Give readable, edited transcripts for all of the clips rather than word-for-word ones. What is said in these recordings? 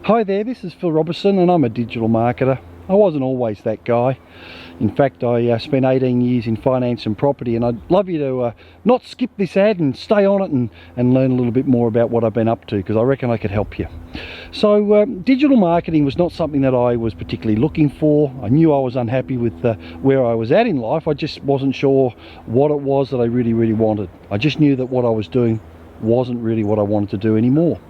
Hi there, this is Phil Robison and I'm a digital marketer. I wasn't always that guy. In fact, I spent 18 years in finance and property, and I'd love you to not skip this ad and stay on it and learn a little bit more about what I've been up to, because I reckon I could help you. So digital marketing was not something that I was particularly looking for. I knew I was unhappy with where I was at in life. I just wasn't sure what it was that I really wanted. I just knew that what I was doing wasn't really what I wanted to do anymore.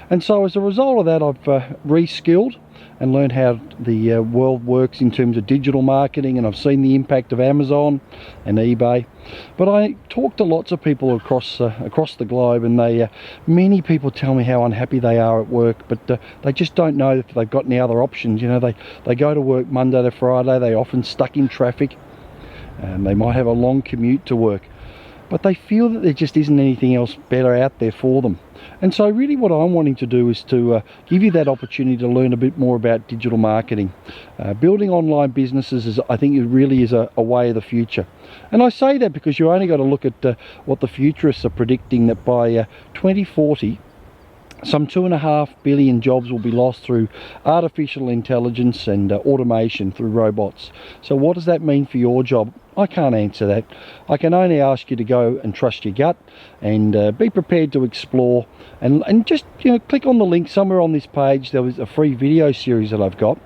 And so as a result of that, I've re-skilled and learned how the world works in terms of digital marketing, and I've seen the impact of Amazon and eBay. But I talk to lots of people across the globe, and many people tell me how unhappy they are at work, but they just don't know if they've got any other options. You know, they go to work Monday to Friday, they're often stuck in traffic, and they might have a long commute to work, but they feel that there just isn't anything else better out there for them. And so really what I'm wanting to do is to give you that opportunity to learn a bit more about digital marketing. Building online businesses, I think it really is a way of the future. And I say that because you only got to look at what the futurists are predicting, that by 2040, some 2.5 billion jobs will be lost through artificial intelligence and automation through robots. So what does that mean for your job? I can't answer that. I can only ask you to go and trust your gut and be prepared to explore, and just, you know, click on the link somewhere on this page. There was a free video series that I've got,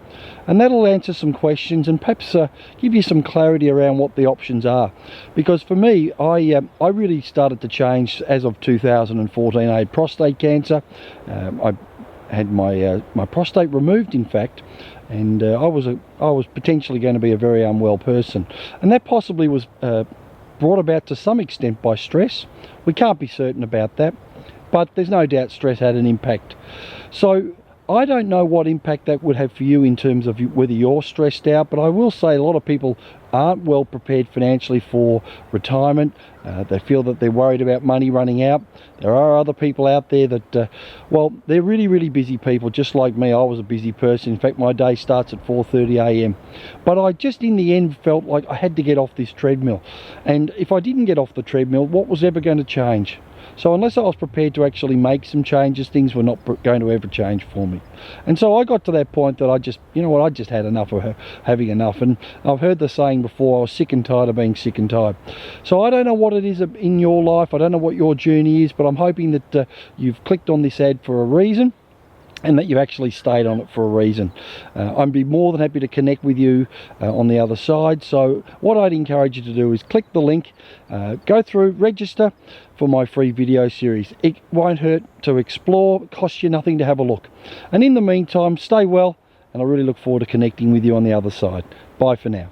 and that'll answer some questions and perhaps give you some clarity around what the options are. Because for me, I really started to change as of 2014. I had prostate cancer. I had my prostate removed, in fact, and I was potentially going to be a very unwell person, and that possibly was brought about to some extent by stress. We can't be certain about that, but there's no doubt stress had an impact. So I don't know what impact that would have for you in terms of whether you're stressed out, but I will say a lot of people aren't well prepared financially for retirement. They feel that they're worried about money running out. There are other people out there that, well, they're really busy people, just like me. I was a busy person. In fact, my day starts at 4:30 a.m. But I just in the end felt like I had to get off this treadmill. And if I didn't get off the treadmill, what was ever going to change? So unless I was prepared to actually make some changes, things were not going to ever change for me. And so I got to that point that I just, you know what, I just had enough of having enough. And I've heard the saying before, I was sick and tired of being sick and tired. So I don't know what it is in your life. I don't know what your journey is, but I'm hoping that you've clicked on this ad for a reason, and that you actually stayed on it for a reason. I'd be more than happy to connect with you on the other side. So what I'd encourage you to do is click the link, go through, register for my free video series. It won't hurt to explore, it costs you nothing to have a look. And in the meantime, stay well, and I really look forward to connecting with you on the other side. Bye for now.